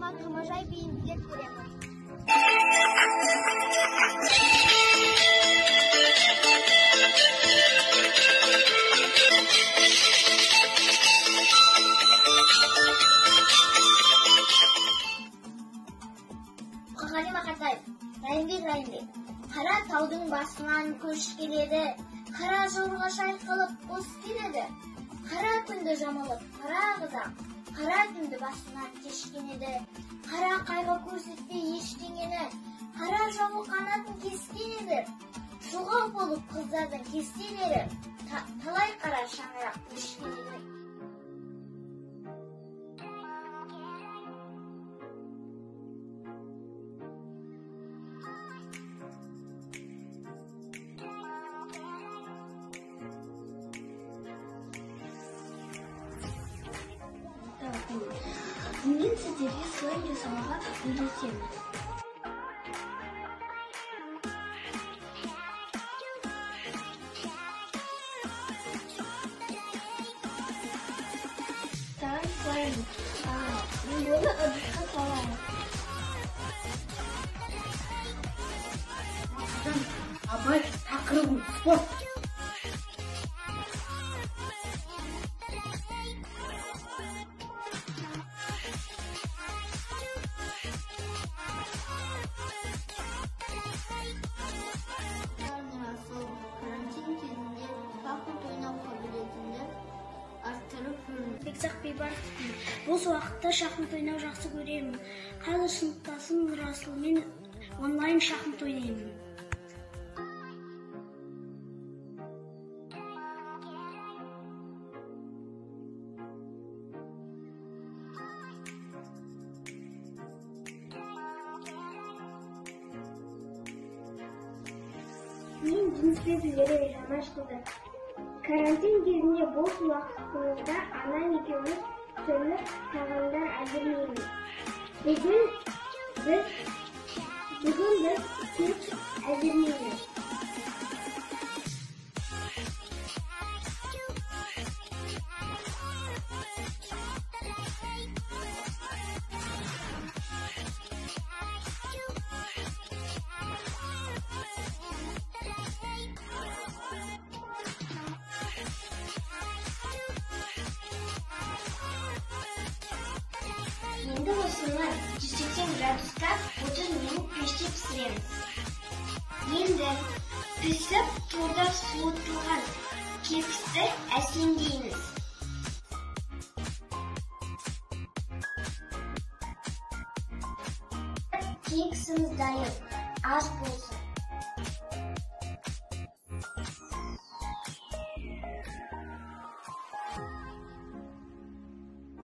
жасалған қамажай бейімділер көреміз. Мұқағали Мақатаев, Райымбек. Қара таудың басынан көш келеді, қара жорға шайқалып бос келеді. Қара күнді жамылып, қара қызақ, қара түнді басынан кешкен еді. Қара қайғы көрсетпей ештеңені, қара жауы қанатын кескен еді. Жоғау болып қыздардың кестелері, талай қара шаңырақ өшкен еді. Мен сіздерге слайм жасауға үйретемін. Саған слайм. Мен оны ыдысқа саламын. Абай, тақырыбым спорт. Бекзат Бейбаров. Бос уақытта шахмат ойнау жақсы көремін. Қазір сыныптасым Расылмен онлайн шахмат ойнаймын. Мен жұмыспен сөйлеуге жанашқылды. Карантин кезінде бос уақытымызда анам екеуміз түрлі тағамдар әзірлейміз. Бүгін біз кеш әзірлейміз. Енді осыны 180 градуста 30 минут пеште пісіреміз. Енді пісіп турда суытылған кексті әсемдейміз. Кексіміз дайын. Ас